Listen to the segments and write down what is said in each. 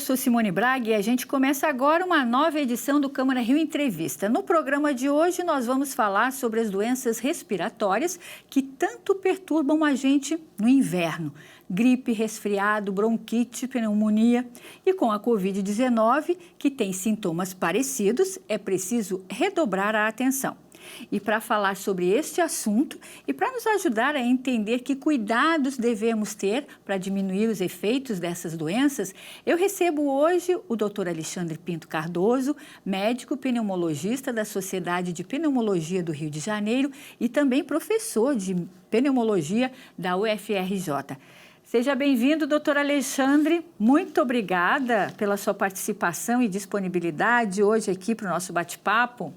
sou Simone Braga e a gente começa agora uma nova edição do Câmara Rio Entrevista. No programa de hoje, nós vamos falar sobre as doenças respiratórias que tanto perturbam a gente no inverno. Gripe, resfriado, bronquite, pneumonia. E com a Covid-19, que tem sintomas parecidos, é preciso redobrar a atenção. E para falar sobre este assunto e para nos ajudar a entender que cuidados devemos ter para diminuir os efeitos dessas doenças, eu recebo hoje o Dr. Alexandre Pinto Cardoso, médico pneumologista da Sociedade de Pneumologia do Rio de Janeiro e também professor de pneumologia da UFRJ. Seja bem-vindo, doutor Alexandre. Muito obrigada pela sua participação e disponibilidade hoje aqui para o nosso bate-papo.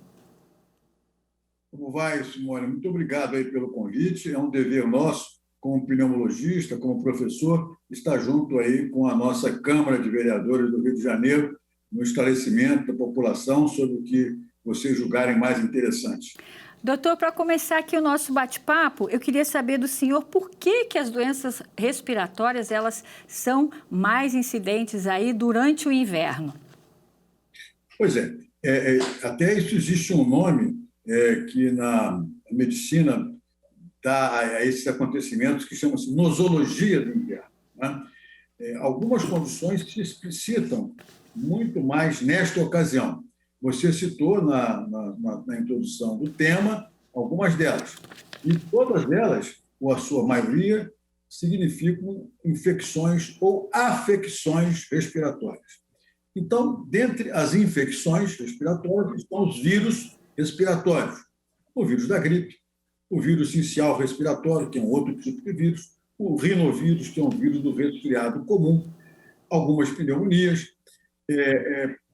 Como vai, Simone? Muito obrigado aí pelo convite. É um dever nosso, como pneumologista, como professor, estar junto aí com a nossa Câmara de Vereadores do Rio de Janeiro, no esclarecimento da população sobre o que vocês julgarem mais interessante. Doutor, para começar aqui o nosso bate-papo, eu queria saber do senhor por que as doenças respiratórias elas são mais incidentes aí durante o inverno. Pois é, até isso existe um nome que na medicina dá a esses acontecimentos que chama-se nosologia do inverno, né? Algumas condições se explicitam muito mais nesta ocasião. Você citou na introdução do tema algumas delas. E todas elas, ou a sua maioria, significam infecções ou afecções respiratórias. Então, dentre as infecções respiratórias estão os vírus respiratórios. O vírus da gripe, o vírus sincial respiratório, que é um outro tipo de vírus, o rinovírus, que é um vírus do resfriado comum, algumas pneumonias,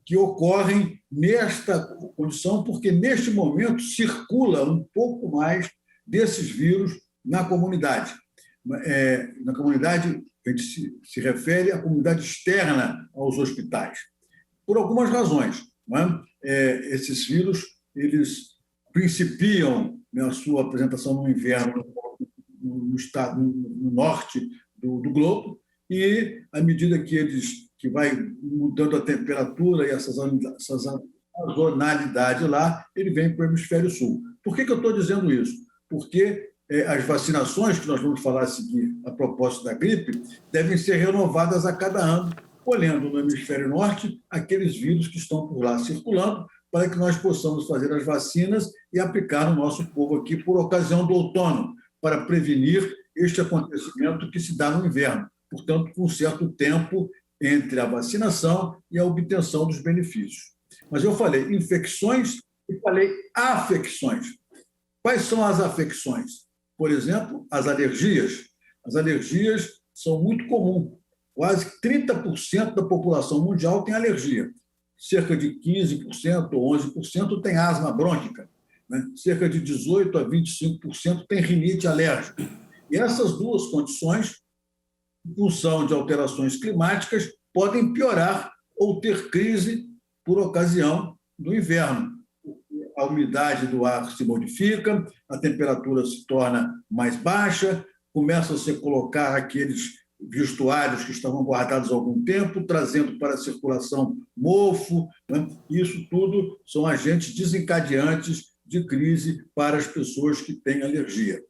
que ocorrem nesta condição, porque neste momento circula um pouco mais desses vírus na comunidade. Na comunidade, a gente se refere à comunidade externa aos hospitais, por algumas razões, não é? Esses vírus, eles principiam a sua apresentação no inverno no estado, no norte do globo, e à medida que vai mudando a temperatura e essa sazonalidade lá, ele vem para o hemisfério sul. Por que eu estou dizendo isso? Porque as vacinações, que nós vamos falar a seguir a propósito da gripe, devem ser renovadas a cada ano, colhendo no hemisfério norte aqueles vírus que estão por lá circulando, para que nós possamos fazer as vacinas e aplicar no nosso povo aqui por ocasião do outono, para prevenir este acontecimento que se dá no inverno. Portanto, com um certo tempo entre a vacinação e a obtenção dos benefícios. Mas eu falei infecções e falei afecções. Quais são as afecções? Por exemplo, as alergias. As alergias são muito comuns. Quase 30% da população mundial tem alergia. Cerca de 15% ou 11% tem asma brônquica, né? Cerca de 18% a 25% tem rinite alérgica. E essas duas condições, em função de alterações climáticas, podem piorar ou ter crise por ocasião do inverno. A umidade do ar se modifica, a temperatura se torna mais baixa, começam a se colocar aqueles vestuários que estavam guardados há algum tempo, trazendo para a circulação mofo, né? Isso tudo são agentes desencadeantes de crise para as pessoas que têm alergia.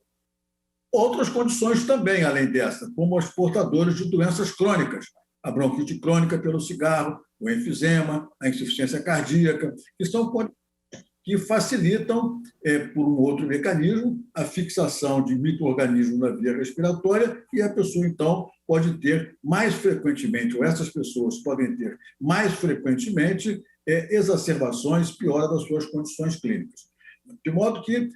Outras condições também, além dessa, como os portadores de doenças crônicas, a bronquite crônica pelo cigarro, o enfisema, a insuficiência cardíaca, que são condições que facilitam, por um outro mecanismo, a fixação de micro-organismos na via respiratória e a pessoa, então, pode ter mais frequentemente, ou essas pessoas podem ter mais frequentemente, exacerbações, piora das suas condições clínicas. De modo que,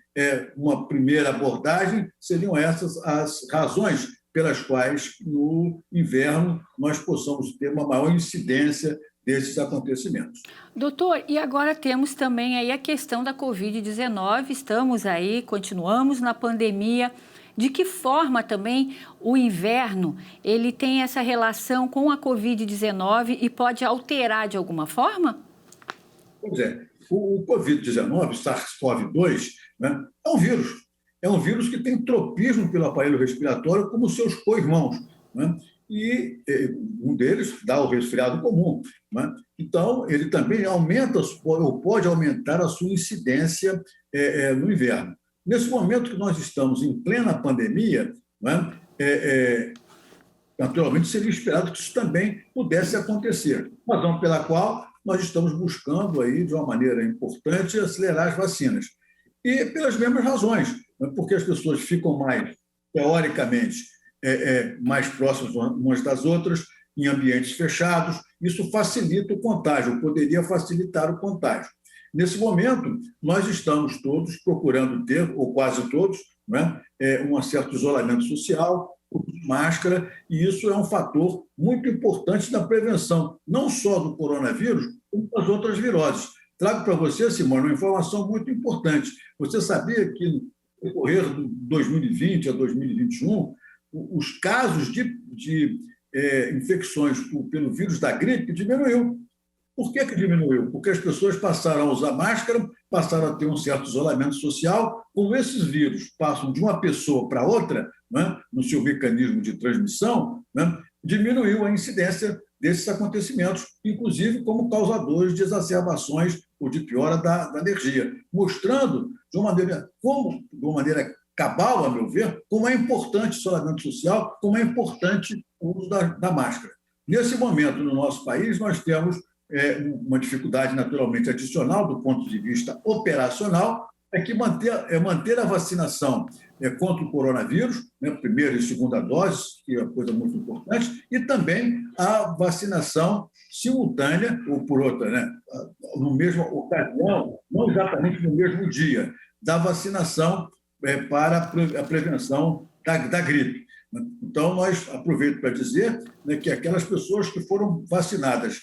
uma primeira abordagem seriam essas as razões pelas quais, no inverno, nós possamos ter uma maior incidência desses acontecimentos. Doutor, e agora temos também aí a questão da Covid-19, estamos aí, continuamos na pandemia. De que forma também o inverno ele tem essa relação com a Covid-19 e pode alterar de alguma forma? Pois é, o Covid-19, SARS-CoV-2, né, é um vírus. É um vírus que tem tropismo pelo aparelho respiratório como seus co-irmãos, né? e um deles dá o resfriado comum, né? Então, ele também aumenta, ou pode aumentar a sua incidência no inverno. Nesse momento que nós estamos em plena pandemia, né, naturalmente seria esperado que isso também pudesse acontecer, razão pela qual nós estamos buscando, aí, de uma maneira importante, acelerar as vacinas. E pelas mesmas razões, né, porque as pessoas ficam mais, teoricamente, mais próximas umas das outras, em ambientes fechados, isso facilita o contágio, poderia facilitar o contágio. Nesse momento, nós estamos todos procurando ter, ou quase todos, né, um certo isolamento social, máscara, e isso é um fator muito importante na prevenção, não só do coronavírus, como das outras viroses. Trago para você, Simone, uma informação muito importante. Você sabia que, no decorrer de 2020 a 2021, os casos de infecções pelo vírus da gripe diminuiu. Por que diminuiu? Porque as pessoas passaram a usar máscara, passaram a ter um certo isolamento social. Como esses vírus passam de uma pessoa para outra, né, no seu mecanismo de transmissão, né, diminuiu a incidência desses acontecimentos, inclusive como causadores de exacerbações ou de piora da alergia, mostrando de uma maneira cabal, a meu ver, como é importante o isolamento social, como é importante o uso da máscara. Nesse momento, no nosso país, nós temos uma dificuldade naturalmente adicional do ponto de vista operacional, que manter a vacinação contra o coronavírus, né, primeira e segunda dose, que é uma coisa muito importante, e também a vacinação simultânea, ou por outra, né, no mesma ocasião, não exatamente no mesmo dia, da vacinação para a prevenção da gripe. Então, nós aproveito para dizer, né, que aquelas pessoas que foram vacinadas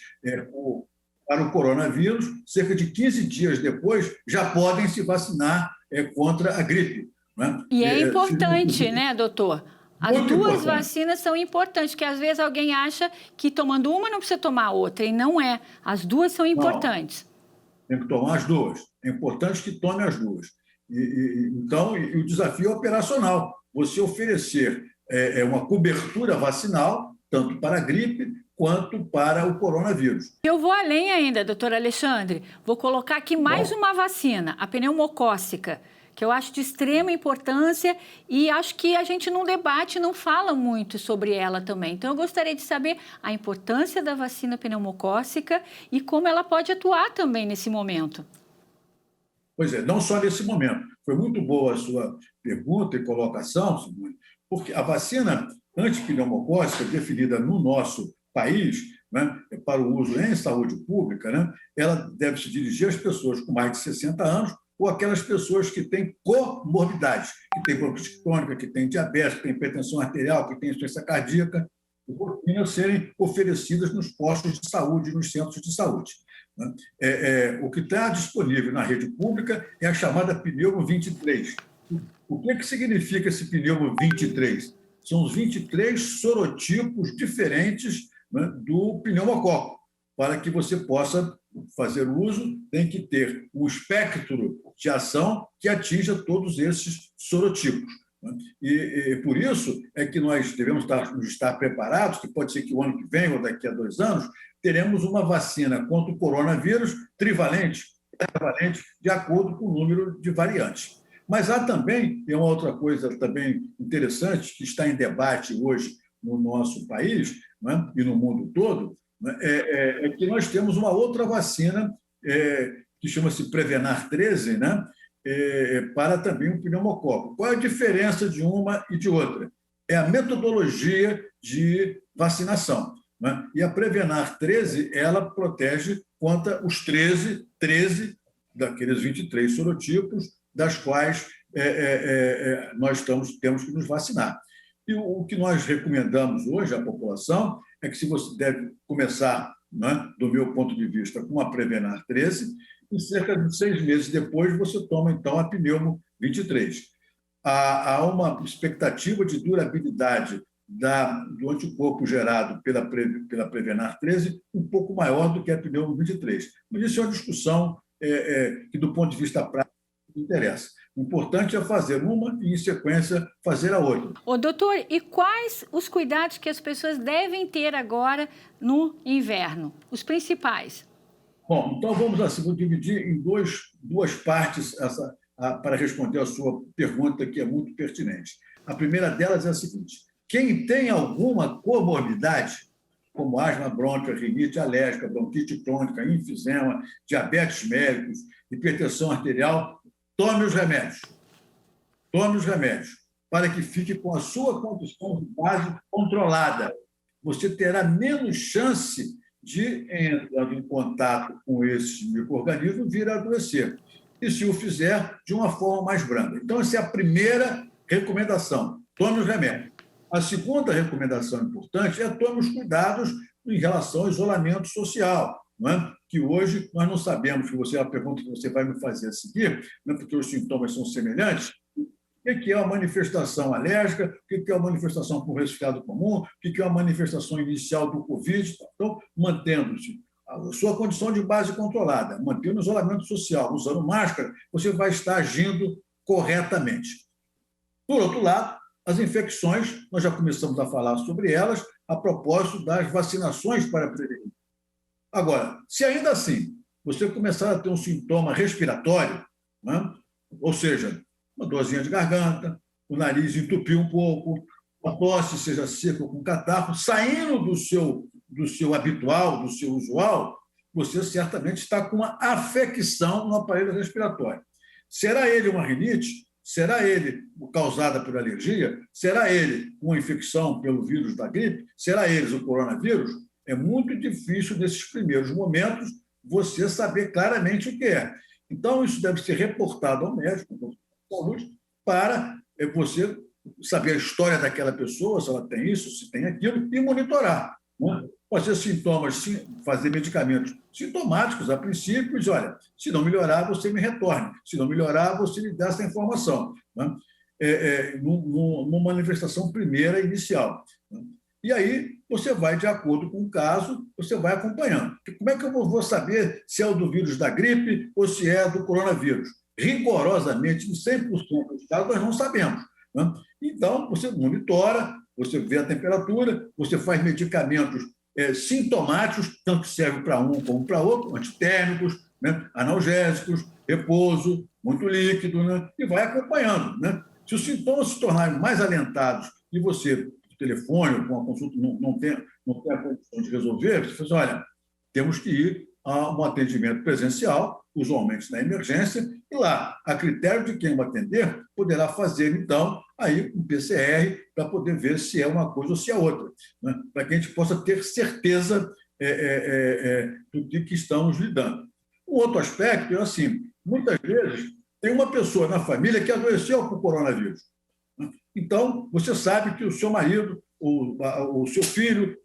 para o coronavírus, cerca de 15 dias depois, já podem se vacinar contra a gripe. Né? E é importante, né, doutor? As duas vacinas são importantes, porque às vezes alguém acha que tomando uma não precisa tomar a outra, e não é. As duas são importantes. Não, tem que tomar as duas. É importante que tome as duas. Então, o desafio é operacional. Você oferecer uma cobertura vacinal, tanto para a gripe quanto para o coronavírus. Eu vou além ainda, doutor Alexandre. Vou colocar aqui mais uma vacina, a pneumocócica, que eu acho de extrema importância e acho que a gente não debate, não fala muito sobre ela também. Então, eu gostaria de saber a importância da vacina pneumocócica e como ela pode atuar também nesse momento. Pois é, não só nesse momento. Foi muito boa a sua pergunta e colocação, Simone, porque a vacina antipneumocócica, definida no nosso país, né, para o uso em saúde pública, né, ela deve se dirigir às pessoas com mais de 60 anos ou aquelas pessoas que têm comorbidades, que têm bronquite crônica, que têm diabetes, que têm hipertensão arterial, que têm insuficiência cardíaca, e podem serem oferecidas nos postos de saúde, nos centros de saúde. O que está disponível na rede pública é a chamada pneumo 23. O que significa esse pneumo 23? São os 23 sorotipos diferentes, né, do pneumococo. Para que você possa fazer uso, tem que ter um espectro de ação que atinja todos esses sorotipos. E por isso é que nós devemos estar preparados, que pode ser que o ano que vem ou daqui a 2 anos, teremos uma vacina contra o coronavírus trivalente, de acordo com o número de variantes. Mas há também, tem uma outra coisa também interessante que está em debate hoje no nosso país, né, e no mundo todo, né, é que nós temos uma outra vacina que chama-se Prevenar 13, né, para também o pneumococo. Qual é a diferença de uma e de outra? É a metodologia de vacinação. Né? E a Prevenar 13, ela protege contra os 13 daqueles 23 sorotipos, das quais nós temos que nos vacinar. E o que nós recomendamos hoje à população é que se você deve começar, né, do meu ponto de vista, com a Prevenar 13, e cerca de 6 meses depois você toma, então, a pneumo 23. Há uma expectativa de durabilidade do anticorpo gerado pela Prevenar 13 um pouco maior do que a pneumo 23. Mas isso é uma discussão que, do ponto de vista prático, interessa. O importante é fazer uma e, em sequência, fazer a outra. Ô, doutor, e quais os cuidados que as pessoas devem ter agora no inverno? Os principais? Bom, então vamos assim, vou dividir em duas partes para responder a sua pergunta, que é muito pertinente. A primeira delas é a seguinte: quem tem alguma comorbidade, como asma brônquica, rinite alérgica, bronquite crônica, enfisema, diabetes mellitus, hipertensão arterial, tome os remédios. Tome os remédios, para que fique com a sua condição de base controlada. Você terá menos chance de, entrando em contato com esse micro-organismo, vir a adoecer. E se o fizer, de uma forma mais branda. Então, essa é a primeira recomendação: tome os remédios. A segunda recomendação importante é tome os cuidados em relação ao isolamento social, não é? Que hoje nós não sabemos, que você é a pergunta que você vai me fazer a seguir, não é? Porque os sintomas são semelhantes. O que é uma manifestação alérgica? O que é uma manifestação com resfriado comum? O que é uma manifestação inicial do Covid? Então, mantendo-se a sua condição de base controlada, mantendo o isolamento social, usando máscara, você vai estar agindo corretamente. Por outro lado, as infecções, nós já começamos a falar sobre elas, a propósito das vacinações para prevenir. Agora, se ainda assim você começar a ter um sintoma respiratório, né? Ou seja, uma dorzinha de garganta, o nariz entupir um pouco, a tosse seja seca ou com catarro, saindo do seu habitual, do seu usual, você certamente está com uma afecção no aparelho respiratório. Será ele uma rinite? Será ele causada por alergia? Será ele uma infecção pelo vírus da gripe? Será ele o coronavírus? É muito difícil, nesses primeiros momentos, você saber claramente o que é. Então, isso deve ser reportado ao médico de saúde para você saber a história daquela pessoa, se ela tem isso, se tem aquilo, e monitorar. Né? Fazer sintomas, fazer medicamentos sintomáticos a princípio, e dizer, olha, se não melhorar, você me retorne. Se não melhorar, você me dá essa informação. Né? Numa manifestação primeira, inicial. Né? E aí, você vai, de acordo com o caso, você vai acompanhando. Como é que eu vou saber se é o do vírus da gripe ou se é do coronavírus? Rigorosamente, em 100% dos casos, nós não sabemos. Né? Então, você monitora, você vê a temperatura, você faz medicamentos sintomáticos, tanto que serve para um como para outro, antitérmicos, né? Analgésicos, repouso, muito líquido, né? E vai acompanhando. Né? Se os sintomas se tornarem mais alentados e você, por telefone ou com a consulta, não tem a condição de resolver, você fala assim, olha, temos que ir a um atendimento presencial, usualmente na emergência, e lá, a critério de quem vai atender, poderá fazer, então, aí um PCR para poder ver se é uma coisa ou se é outra, né? Para que a gente possa ter certeza do que estamos lidando. Um outro aspecto é assim, muitas vezes tem uma pessoa na família que adoeceu com o coronavírus. Né? Então, você sabe que o seu marido, o seu filho,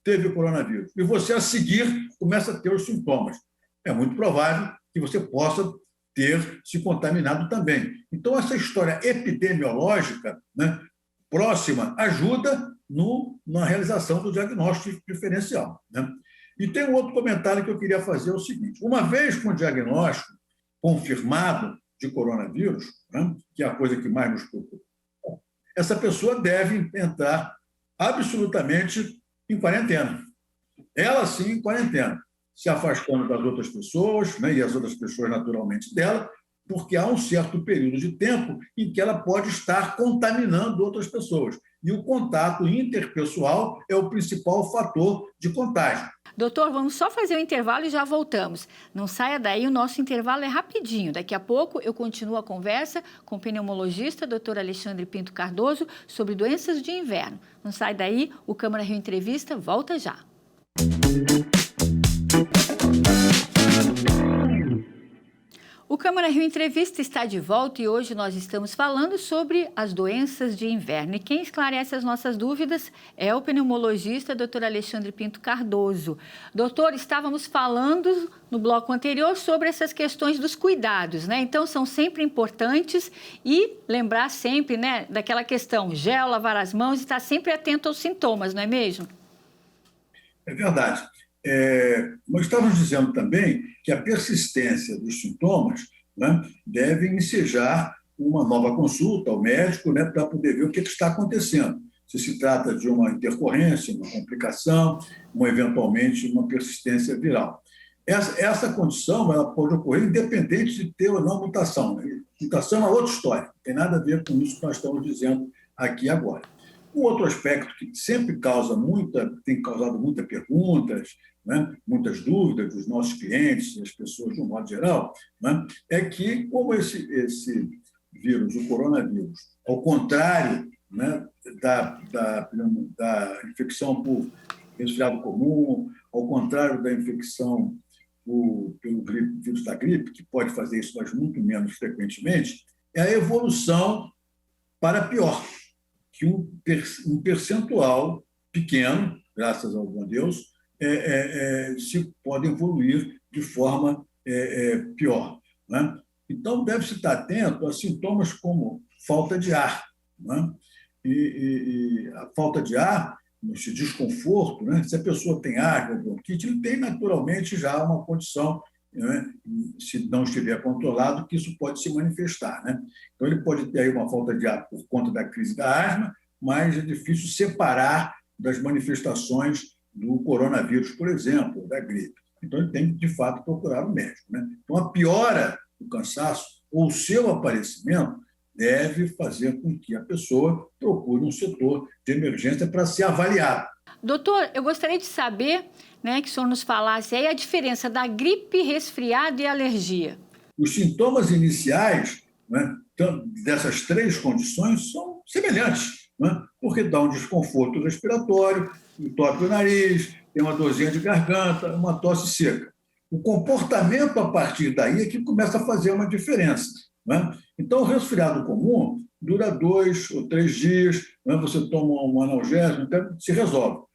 teve o coronavírus, e você, a seguir, começa a ter os sintomas. É muito provável que você possa ter se contaminado também. Então, essa história epidemiológica, né, próxima ajuda na realização do diagnóstico diferencial. Né? E tem um outro comentário que eu queria fazer, é o seguinte: uma vez com o diagnóstico confirmado de coronavírus, né, que é a coisa que mais nos preocupa, essa pessoa deve entrar absolutamente em quarentena. Ela, sim, em quarentena, se afastando das outras pessoas, né, e as outras pessoas, naturalmente, dela, porque há um certo período de tempo em que ela pode estar contaminando outras pessoas. E o contato interpessoal é o principal fator de contágio. Doutor, vamos só fazer um intervalo e já voltamos. Não saia daí, o nosso intervalo é rapidinho. Daqui a pouco eu continuo a conversa com o pneumologista, doutor Alexandre Pinto Cardoso, sobre doenças de inverno. Não sai daí, o Câmara Rio Entrevista volta já. O Câmara Rio Entrevista está de volta e hoje nós estamos falando sobre as doenças de inverno. E quem esclarece as nossas dúvidas é o pneumologista, doutor Alexandre Pinto Cardoso. Doutor, estávamos falando no bloco anterior sobre essas questões dos cuidados, né? Então, são sempre importantes e lembrar sempre, né, daquela questão, gel, lavar as mãos e estar sempre atento aos sintomas, não é mesmo? É verdade. Nós estávamos dizendo também que a persistência dos sintomas né, devem ensejar uma nova consulta ao médico, né, para poder ver o que está acontecendo. Se trata de uma intercorrência, uma complicação, eventualmente uma persistência viral. Essa condição ela pode ocorrer independente de ter ou não mutação. Né? Mutação é outra história, não tem nada a ver com isso que nós estamos dizendo aqui agora. Um outro aspecto que sempre tem causado muitas perguntas, né, muitas dúvidas dos nossos clientes e das pessoas de um modo geral, né, é que, como esse vírus, o coronavírus, ao contrário, né, da infecção por resfriado comum, ao contrário da infecção pelo vírus da gripe, que pode fazer isso, mas muito menos frequentemente, é a evolução para pior, que um percentual pequeno, graças ao bom Deus, se pode evoluir de forma pior. Né? Então, deve-se estar atento a sintomas como falta de ar. Né? E a falta de ar, esse desconforto, né? Se a pessoa tem asma ou bronquite, ele tem naturalmente já uma condição, né? Se não estiver controlado, que isso pode se manifestar. Né? Então, ele pode ter aí uma falta de ar por conta da crise da asma, mas é difícil separar das manifestações do coronavírus, por exemplo, da gripe. Então, ele tem que, de fato, procurar o médico. Né? Então, a piora do cansaço ou o seu aparecimento deve fazer com que a pessoa procure um setor de emergência para ser avaliado. Doutor, eu gostaria de saber, né, que o senhor nos falasse aí a diferença da gripe, resfriado e alergia. Os sintomas iniciais, né, dessas três condições são semelhantes, né, porque dá um desconforto respiratório, entope o nariz, tem uma dorzinha de garganta, uma tosse seca. O comportamento a partir daí é que começa a fazer uma diferença. Né? Então, o resfriado comum dura 2 ou 3 dias, né? Você toma um analgésico, então se resolve.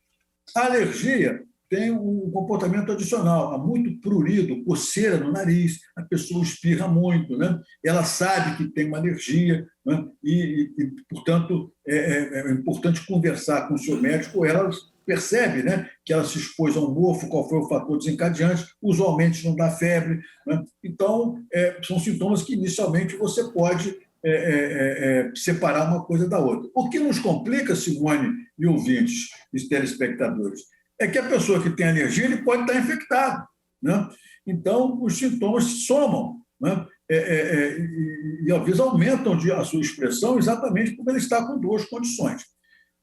A alergia tem um comportamento adicional, há muito prurido, coceira no nariz, a pessoa espirra muito, né? Ela sabe que tem uma alergia, né? Portanto, é importante conversar com o seu médico, ela percebe, né, que ela se expôs a um mofo, qual foi o fator desencadeante, usualmente não dá febre. Né? Então, são sintomas que inicialmente você pode separar uma coisa da outra. O que nos complica, Simone e ouvintes e telespectadores, é que a pessoa que tem alergia ele pode estar infectado. Né? Então, os sintomas se somam, né? E às vezes aumentam a sua expressão exatamente porque ele está com duas condições.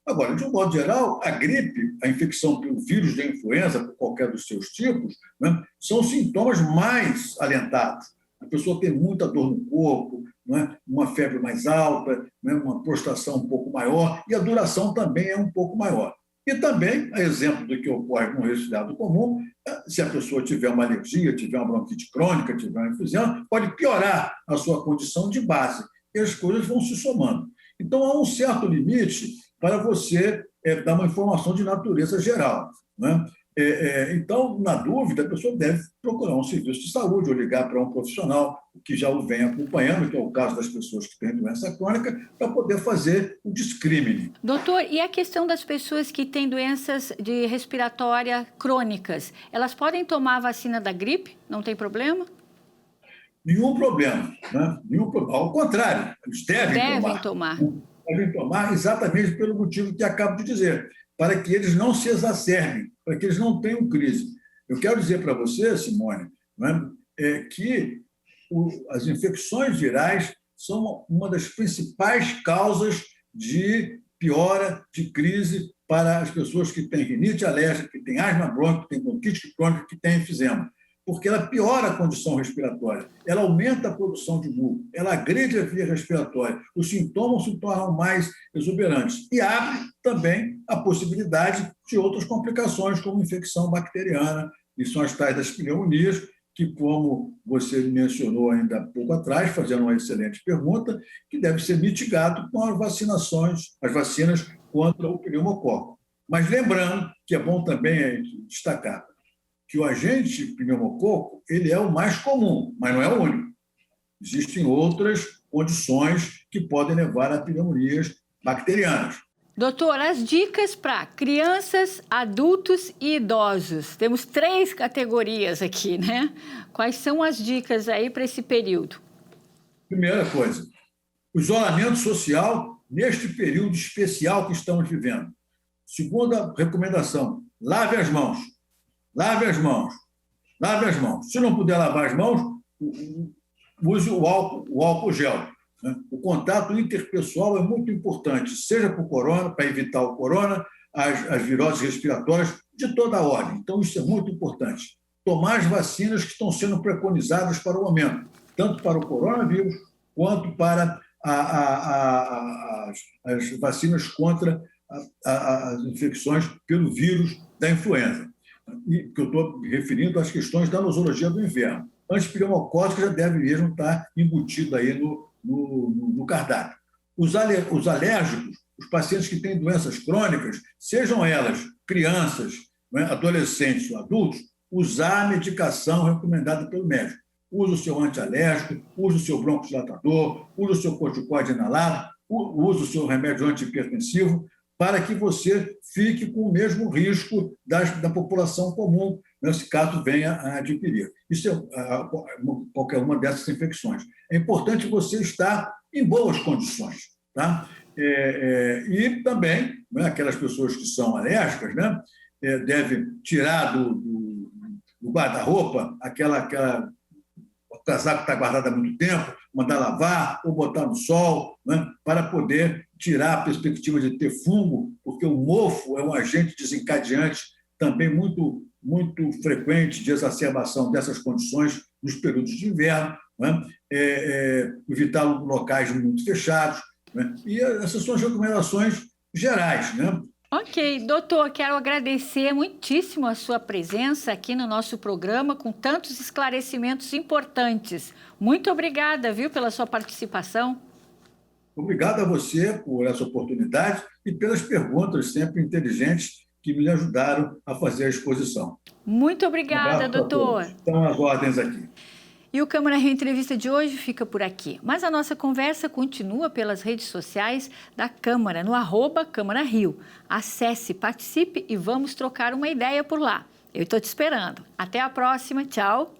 Agora, de um modo geral, a gripe, a infecção pelo vírus da influenza, por qualquer dos seus tipos, né, são sintomas mais alentados. A pessoa tem muita dor no corpo, né, uma febre mais alta, né, uma prostração um pouco maior, e a duração também é um pouco maior. E também, a exemplo do que ocorre com o resfriado comum, se a pessoa tiver uma alergia, tiver uma bronquite crônica, tiver uma infusão, pode piorar a sua condição de base, e as coisas vão se somando. Então, há um certo limite para você dar uma informação de natureza geral. Né? Então, na dúvida, a pessoa deve procurar um serviço de saúde ou ligar para um profissional que já o vem acompanhando, que é o caso das pessoas que têm doença crônica, para poder fazer o discrimine. Doutor, e a questão das pessoas que têm doenças de respiratória crônicas, elas podem tomar a vacina da gripe? Não tem problema? Nenhum problema. Né? Nenhum problema. Ao contrário, eles devem tomar. Devem tomar exatamente pelo motivo que acabo de dizer, para que eles não se exacerbem, para que eles não tenham crise. Eu quero dizer para você, Simone, né, que as infecções virais são uma das principais causas de piora, de crise para as pessoas que têm rinite alérgica, que têm asma brônquica, que têm bronquite crônica, que têm enfisema. Porque ela piora a condição respiratória, ela aumenta a produção de muco, ela agride a via respiratória, os sintomas se tornam mais exuberantes e abre também a possibilidade de outras complicações, como infecção bacteriana, e são as tais das pneumonias, que, como você mencionou ainda há pouco atrás, fazendo uma excelente pergunta, que deve ser mitigado com as vacinas contra o pneumococo. Mas lembrando que é bom também destacar que o agente pneumococo ele é o mais comum, mas não é o único. Existem outras condições que podem levar a pneumonias bacterianas. Doutor, as dicas para crianças, adultos e idosos. Temos 3 categorias aqui, né? Quais são as dicas aí para esse período? Primeira coisa, o isolamento social neste período especial que estamos vivendo. Segunda recomendação, lave as mãos. Lave as mãos. Lave as mãos. Se não puder lavar as mãos, use o álcool gel. Né? O contato interpessoal é muito importante, seja para o corona, para evitar o corona, as viroses respiratórias de toda a ordem. Então, isso é muito importante. Tomar as vacinas que estão sendo preconizadas para o momento, tanto para o coronavírus quanto para as vacinas contra as infecções pelo vírus da influenza. E que eu estou me referindo às questões da nosologia do inverno. Antipneumocócico já deve mesmo estar embutido aí no cardápio. Os alérgicos, os pacientes que têm doenças crônicas, sejam elas crianças, né, adolescentes ou adultos, usar a medicação recomendada pelo médico. Use o seu antialérgico, use o seu broncodilatador, use o seu corticoide inalado, use o seu remédio antihipertensivo, para que você fique com o mesmo risco da população comum, nesse caso venha a adquirir. Isso é qualquer uma dessas infecções. É importante você estar em boas condições. Tá? E também, né, aquelas pessoas que são alérgicas, né, devem tirar do guarda-roupa o casaco que está guardado há muito tempo, mandar lavar ou botar no sol, né, para poder tirar a perspectiva de ter fungo, porque o mofo é um agente desencadeante também muito, muito frequente de exacerbação dessas condições nos períodos de inverno, né, evitar locais muito fechados, né, e essas são as recomendações gerais, né? Ok, doutor, quero agradecer muitíssimo a sua presença aqui no nosso programa com tantos esclarecimentos importantes. Muito obrigada, viu, pela sua participação. Obrigado a você por essa oportunidade e pelas perguntas sempre inteligentes que me ajudaram a fazer a exposição. Muito obrigada, doutor. Estão as ordens aqui. E o Câmara Rio Entrevista de hoje fica por aqui. Mas a nossa conversa continua pelas redes sociais da Câmara, no @Câmara Rio. Acesse, participe e vamos trocar uma ideia por lá. Eu estou te esperando. Até a próxima. Tchau.